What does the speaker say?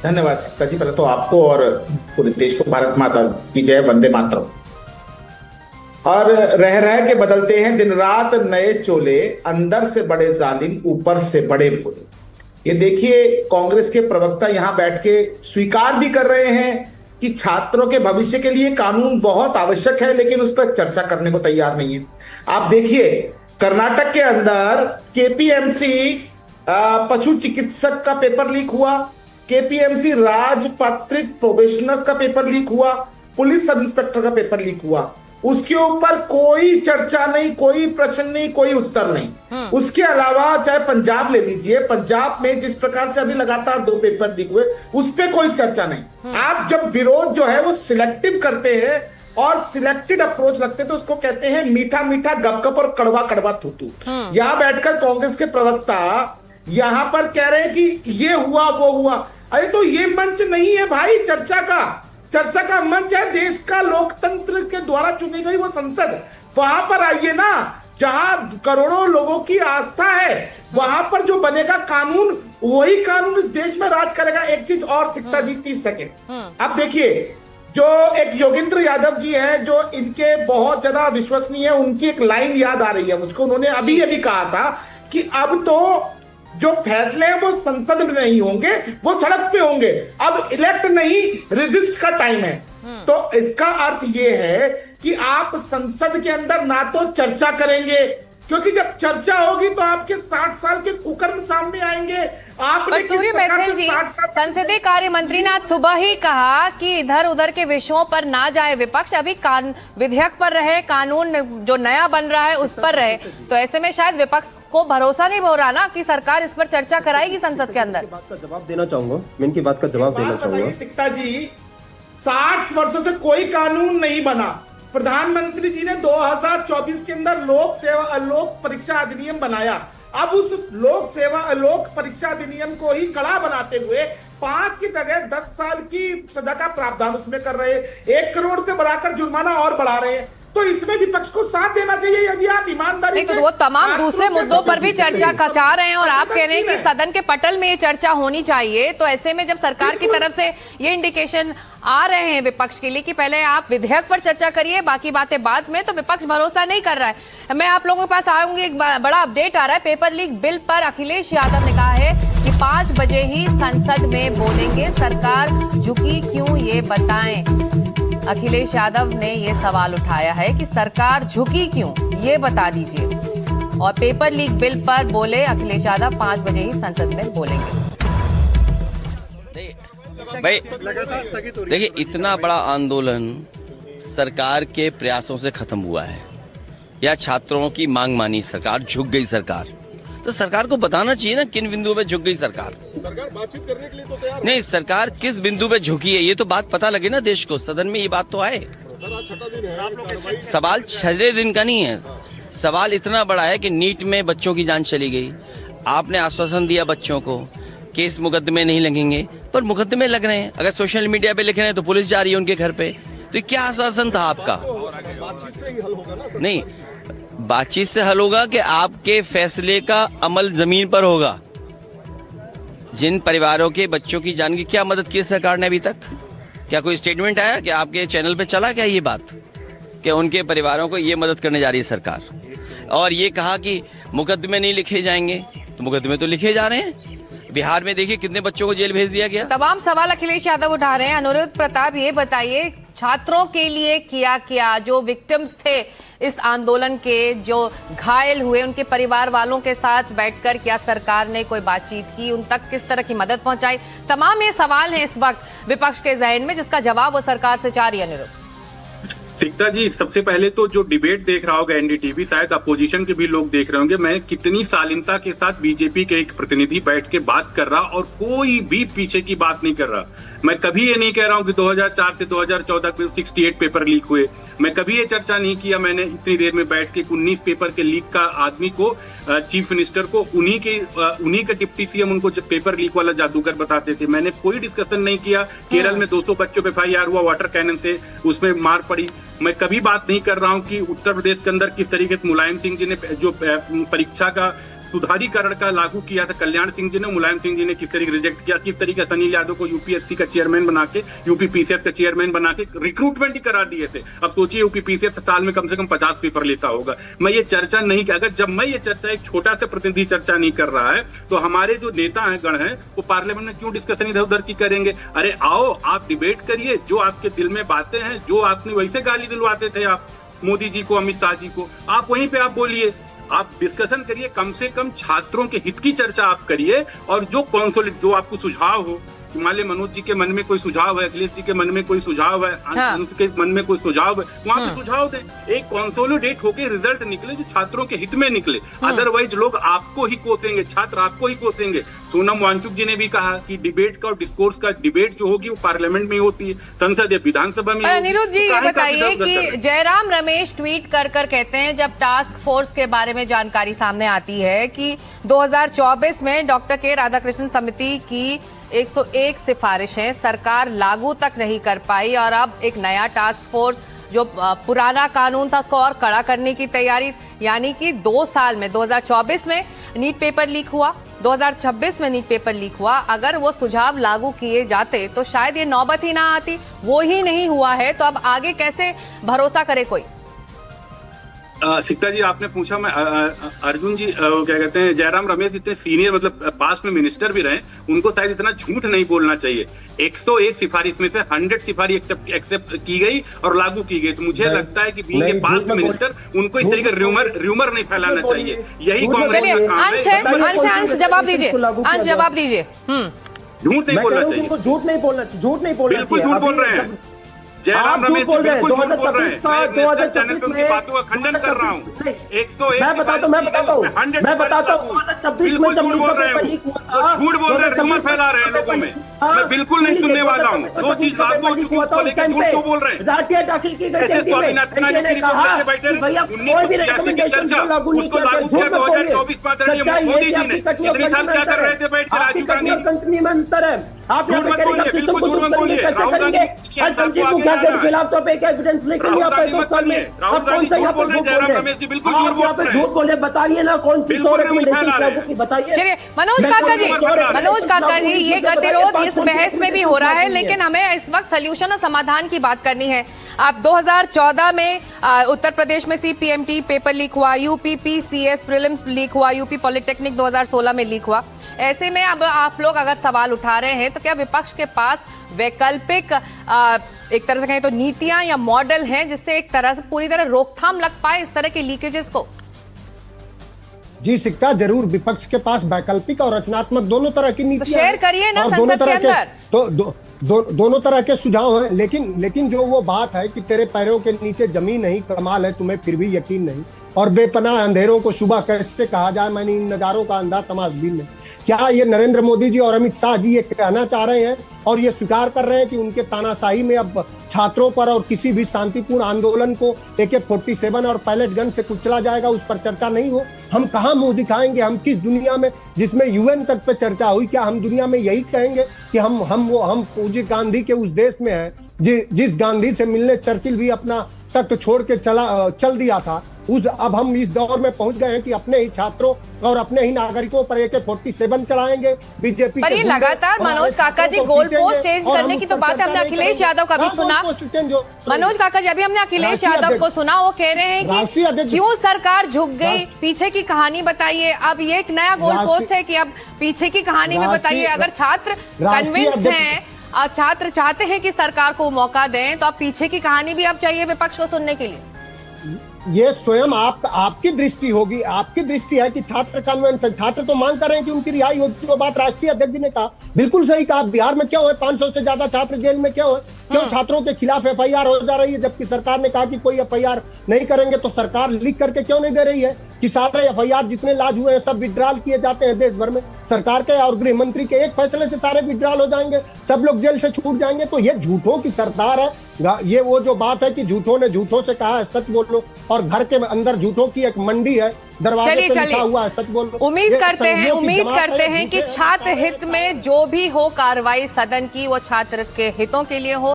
धन्यवाद सिक्ता जी। पहले तो आपको और पूरे देश को भारत माता की जय, वंदे मातरम। और रह रह के बदलते हैं दिन रात नए चोले, अंदर से बड़े जालिम ऊपर से बड़े भोले। ये देखिए, कांग्रेस के प्रवक्ता यहां बैठ के स्वीकार भी कर रहे हैं कि छात्रों के भविष्य के लिए कानून बहुत आवश्यक है, लेकिन उस पर चर्चा करने को तैयार नहीं है। आप देखिए, कर्नाटक के अंदर केपीएमसी पशु चिकित्सक का पेपर लीक हुआ, केपीएमसी राजपत्रित प्रोबेशनर्स का पेपर लीक हुआ, पुलिस सब इंस्पेक्टर का पेपर लीक हुआ। उसके ऊपर कोई चर्चा नहीं, कोई प्रश्न नहीं, कोई उत्तर नहीं। उसके अलावा चाहे पंजाब ले लीजिए, पंजाब में जिस प्रकार से अभी लगातार 2 पेपर लीक हुए, उस पर कोई चर्चा नहीं। आप जब विरोध जो है वो सिलेक्टिव करते हैं और सिलेक्टेड अप्रोच लगते हैं, तो उसको कहते हैं मीठा मीठा गपगप और कड़वा कड़वा थूथू। यहां बैठकर कांग्रेस के प्रवक्ता यहां पर कह रहे हैं कि ये हुआ वो हुआ। अरे तो ये मंच नहीं है भाई चर्चा का। चर्चा का मंच है देश का लोकतंत्र के द्वारा चुनी गई वो संसद। वहां पर आइए ना, जहां करोड़ों लोगों की आस्था है, वहां पर जो बनेगा कानून, वही कानून इस देश में राज करेगा। एक चीज और सिक्ता जी, 30 सेकेंड। अब देखिए, जो एक योगेंद्र यादव जी हैं, जो इनके बहुत ज्यादा विश्वसनीय है, उनकी एक लाइन याद आ रही है मुझको। उन्होंने अभी अभी कहा था कि अब तो जो फैसले हैं वो संसद में नहीं होंगे, वो सड़क पे होंगे। अब इलेक्ट नहीं, रेजिस्ट का टाइम है। तो इसका अर्थ ये है कि आप संसद के अंदर ना तो चर्चा करेंगे, क्योंकि जब चर्चा होगी तो आपके 60 साल के कुकर्म सामने आएंगे। पर सूर्य मैथिल जी, संसदीय कार्य मंत्री ने आज सुबह ही कहा कि इधर उधर के विषयों पर ना जाए विपक्ष, अभी विधेयक पर रहे, कानून जो नया बन रहा है उस पर रहे। तो ऐसे में शायद विपक्ष को भरोसा नहीं हो रहा ना कि सरकार इस पर चर्चा कराएगी संसद के अंदर। बात का जवाब देना चाहूंगा, मैं इनकी बात का जवाब देना चाहूंगा। सिक्ता जी, 60 वर्षों से कोई कानून नहीं बना। प्रधानमंत्री जी ने 2024 के अंदर लोक परीक्षा अधिनियम बनाया। अब उस लोक परीक्षा अधिनियम को ही कड़ा बनाते हुए 5 की जगह 10 साल की सजा का प्रावधान उसमें कर रहे हैं। 1 करोड़ से बढ़ाकर जुर्माना और बढ़ा रहे हैं। तो इसमें विपक्ष को साथ देना चाहिए यदि आप ईमानदारी से। वो तमाम दूसरे मुद्दों पर भी चर्चा चाह रहे हैं और आप कह रहे हैं कि सदन के पटल में ये चर्चा होनी चाहिए। तो ऐसे में जब सरकार की तरफ से ये इंडिकेशन आ रहे हैं विपक्ष के लिए कि पहले आप विधेयक पर चर्चा करिए, बाकी बातें बाद में, तो विपक्ष भरोसा नहीं कर रहा है। मैं आप लोगों के पास आऊंगी, एक बड़ा अपडेट आ रहा है पेपर लीक बिल पर। अखिलेश यादव ने कहा है कि 5 बजे ही संसद में बोलेंगे, सरकार झुकी क्यों ये बताएं। अखिलेश यादव ने ये सवाल उठाया है कि सरकार झुकी क्यों, ये बता दीजिए। और पेपर लीक बिल पर बोले अखिलेश यादव, 5 बजे ही संसद में बोलेंगे। भाई देखिए, इतना बड़ा आंदोलन सरकार के प्रयासों से खत्म हुआ है या छात्रों की मांग मानी सरकार, झुक गई सरकार, तो सरकार को बताना चाहिए ना किन बिंदुओं पे झुक गई सरकार। सरकार बातचीत करने के लिए तो तैयार नहीं, सरकार किस बिंदु पे झुकी है ये तो बात पता लगे ना देश को, सदन में ये बात तो आए। सवाल 6 दिन का नहीं है, सवाल इतना बड़ा है कि नीट में बच्चों की जान चली गई। आपने आश्वासन दिया बच्चों को केस मुकदमे नहीं लगेंगे, पर मुकदमे लग रहे हैं। अगर सोशल मीडिया पे लिख रहे हैं तो पुलिस जा रही है उनके घर पे। तो ये क्या आश्वासन था आपका? नहीं, बातचीत से हल होगा कि आपके फैसले का अमल जमीन पर होगा। जिन परिवारों के बच्चों की जान की क्या मदद की है सरकार ने अभी तक? क्या कोई स्टेटमेंट आया कि आपके चैनल पे चला क्या ये बात कि उनके परिवारों को ये मदद करने जा रही है सरकार? और ये कहा कि मुकदमे नहीं लिखे जाएंगे, तो मुकदमे तो लिखे जा रहे हैं। बिहार में देखिए कितने बच्चों को जेल भेज दिया गया। तमाम सवाल अखिलेश यादव उठा रहे हैं। अनुरुद्ध प्रताप, ये बताइए छात्रों के लिए किया, जो विक्टिम्स थे इस आंदोलन के, जो घायल हुए, उनके परिवार वालों के साथ बैठकर क्या सरकार ने कोई बातचीत की, उन तक किस तरह की मदद पहुंचाई? तमाम ये सवाल हैं इस वक्त विपक्ष के जहन में, जिसका जवाब वो सरकार से चाह रही है। अनुरुद्ध सिक्ता जी, सबसे पहले तो जो डिबेट देख रहा होगा एनडीटीवी, शायद अपोजिशन के भी लोग देख रहे होंगे। मैं कितनी शालीनता के साथ बीजेपी के एक प्रतिनिधि बैठ के बात कर रहा और कोई भी पीछे की बात नहीं कर रहा। मैं कभी ये नहीं कह रहा हूं कि 2004 से 2014 में 68 पेपर लीक हुए। मैं कभी ये चर्चा नहीं किया मैंने इतनी देर में बैठ के 19 पेपर के लीक का आदमी को, चीफ मिनिस्टर को, उन्हीं के डिप्टी सीएम उनको पेपर लीक वाला जादूगर बताते थे। मैंने कोई डिस्कशन नहीं किया। केरल में 200 बच्चों पे FIR हुआ वाटर कैनन से, उसमें मार पड़ी। मैं कभी बात नहीं कर रहा हूं कि उत्तर प्रदेश के अंदर किस तरीके से मुलायम सिंह जी ने जो परीक्षा का सुधारीकरण का लागू किया था कल्याण सिंह जी ने, मुलायम सिंह जी ने किस तरीके रिजेक्ट किया, किस तरीके अनिल यादव को यूपीएससी का चेयरमैन बना के, यूपीपीसीएस का चेयरमैन बना के रिक्रूटमेंट ही करा दिए थे। अब सोचिए यूपीपीसीएस साल में कम से कम 50 पेपर लेता होगा। मैं ये चर्चा नहीं, अगर जब मैं ये चर्चा एक छोटा सा प्रतिनिधि चर्चा नहीं कर रहा है तो हमारे जो नेता हैं गण हैं वो पार्लियामेंट में क्यों डिस्कशन इधर उधर की करेंगे? अरे आओ आप डिबेट करिए, जो आपके दिल में बातें हैं, जो आपने वैसे गाली दिलवाते थे आप मोदी जी को, अमित शाह जी को, आप वहीं पे आप बोलिए, आप डिस्कशन करिए, कम से कम छात्रों के हित की चर्चा आप करिए। और जो कॉन्सोलिड जो आपको सुझाव हो, हिमालय मनोज जी के मन में कोई सुझाव है, अखिलेश जी के मन में कोई सुझाव है, अंश के मन में कोई सुझाव है, वहां पे सुझाव दें। एक कंसोलिडेट होके रिजल्ट निकले जो छात्रों के हित में निकले। अदरवाइज लोग आपको ही कोसेंगे, छात्र आपको ही कोसेंगे। सोनम वांगचुक जी ने भी कहा कि डिबेट का और डिस्कोर्स का डिबेट जो होगी वो पार्लियामेंट में होती है, संसद या विधानसभा में। अनिरुद्ध जी ये बताइए कि जयराम रमेश ट्वीट कर कहते हैं, जब टास्क फोर्स के बारे में जानकारी सामने आती है कि 2024 में डॉक्टर के राधाकृष्णन समिति की 101 सिफारिशें सरकार लागू तक नहीं कर पाई और अब एक नया टास्क फोर्स जो पुराना कानून था उसको और कड़ा करने की तैयारी, यानी कि 2 साल में 2024 में नीट पेपर लीक हुआ, 2026 में नीट पेपर लीक हुआ। अगर वो सुझाव लागू किए जाते तो शायद ये नौबत ही ना आती, वो ही नहीं हुआ है तो अब आगे कैसे भरोसा करे कोई? सिक्ता जी आपने पूछा, मैं अर्जुन जी क्या कहते हैं, जयराम रमेश इतने सीनियर मतलब पास्ट में मिनिस्टर भी रहे, उनको शायद इतना झूठ नहीं बोलना चाहिए। 101 सिफारिश में से 100 सिफारिश एक्सेप्ट की गई और लागू की गई, तो मुझे लगता है कि बीइंग ए पास्ट मिनिस्टर उनको इस तरीके र्यूमर नहीं फैलाना चाहिए। यही अंश जवाब दीजिए, अंश जवाब दीजिए। झूठ नहीं बोलना चाहिए, झूठ नहीं बोलना चाहिए, बिल्कुल झूठ बोल रहे हैं जयराम रमेश जी, बिल्कुल झूठ बोल रहे हैं। मैं चैनल पे उनकी बातों का खंडन कर रहा हूँ। 101 मैं बताता हूँ 2026 में जब लीक हुआ था, झूठ बोल रहे हैं, rumor फैला रहे हैं लोगों में। मैं बिल्कुल नहीं सुनने वाला हूँ। जो चीज लागू हो चुकी है उसको लेकर झूठ क्यों बोल रहे हैं? दाखिल की गई स्वामीनाथन जी ने कहा भैया कोई भी रिकमेंडेशन को लागू नहीं किया, झूठ मत बोलिए। मोदी जी ने इतने साल क्या कर रहे थे बैठ के? राजीव गांधी कंट्री में अंतर है। आप यहाँ पे करेंगे सिस्टम को दूर करेंगे, कैसे करेंगे? संजीव मुखिया के खिलाफ तो एक एविडेंस लेके नहीं आप 2 साल में, आप कौन सा यहाँ पे झूठ बोल रहे हैं? आप यहाँ पे झूठ बोले, बताइए ना कौन सी 100 रिकमेंडेशन लागू की, बताइए। चलिए मनोज काका जी ये गतिरोध इस बहस में भी हो रहा है, लेकिन हमें इस वक्त सॉल्यूशन और समाधान की बात करनी है। आप 2014 में उत्तर प्रदेश में CPMT पेपर लीक हुआ, UPPCS प्रीलिम्स लीक हुआ, यूपी पॉलिटेक्निक 2016 में लीक हुआ। ऐसे में अब आप लोग अगर सवाल उठा रहे हैं तो क्या विपक्ष के पास वैकल्पिक एक तरह से कहें तो नीतियां या मॉडल हैं जिससे एक तरह से पूरी तरह रोकथाम लग पाए इस तरह के लीकेजेस को? जी सिक्का, जरूर विपक्ष के पास वैकल्पिक और रचनात्मक दोनों तरह की नीतियां शेयर करिए ना संसद के अंदर। दोनों तरह के सुझाव हैं, लेकिन जो वो बात है कि तेरे पैरों के नीचे जमीन नहीं, कमाल है तुम्हें फिर भी यकीन नहीं, और बेपनाह अंधेरों को सुबह कैसे कहा जाए, मैंने इन नजारों का अंधा तमाशबीन नहीं। क्या ये नरेंद्र मोदी जी और अमित शाह जी ये कहना चाह रहे हैं और ये स्वीकार कर रहे हैं कि उनके तानाशाही में अब छात्रों पर और किसी भी शांतिपूर्ण आंदोलन को AK-47 और पैलेट गन से कुचला जाएगा, उस पर चर्चा नहीं हो? हम कहाँ मुंह दिखाएंगे? हम किस दुनिया में जिसमें UN तक पे चर्चा हुई, क्या हम दुनिया में यही कहेंगे कि हम पूज्य गांधी के उस देश में हैं जिस गांधी से मिलने चर्चिल भी अपना तख्त छोड़ के चल दिया था? अब हम इस दौर में पहुंच गए हैं कि अपने ही छात्रों और अपने ही नागरिकों पर AK-47 चलाएंगे। बीजेपी पर ये लगातार मनोज काका जी गोल पोस्ट चेंज करने की तो बात है। हमने अखिलेश यादव का भी सुना। मनोज काका जी अभी हमने अखिलेश यादव को सुना, वो कह रहे हैं कि क्यों सरकार झुक गई, पीछे की कहानी बताइए। अब ये एक नया गोल पोस्ट है कि अब पीछे की कहानी में बताइए। अगर छात्र कन्विंस्ड हैं, छात्र चाहते हैं कि सरकार को मौका दें, तो अब पीछे की कहानी भी अब चाहिए विपक्ष को सुनने के लिए। ये स्वयं आपकी दृष्टि होगी, आपकी दृष्टि है कि छात्र कन्वेंशन, छात्र तो मांग कर रहे हैं कि उनकी रिहाई हो। जो बात राष्ट्रीय अध्यक्ष जी ने कहा बिल्कुल सही कहा। बिहार में क्यों है 500 से ज्यादा छात्र जेल में? क्यों है? क्यों छात्रों के खिलाफ FIR हो जा रही है, जबकि सरकार ने कहा कि कोई FIR नहीं करेंगे? तो सरकार लिख करके क्यों नहीं दे रही है कि सारे FIR जितने लाज हुए हैं सब विड्रॉल किए जाते हैं देश भर में? सरकार के और गृह मंत्री के एक फैसले से सारे विड्रॉल हो जाएंगे, सब लोग जेल से छूट जाएंगे। तो ये झूठों की सरकार है। ये वो जो बात है कि झूठों ने झूठों से कहा है सच बोलो, और घर के अंदर झूठों की एक मंडी है, दरवाजे पे लिखा हुआ है सच बोलो। उम्मीद करते हैं कि छात्र हित में जो भी हो कार्रवाई सदन की वो छात्र के हितों के लिए हो।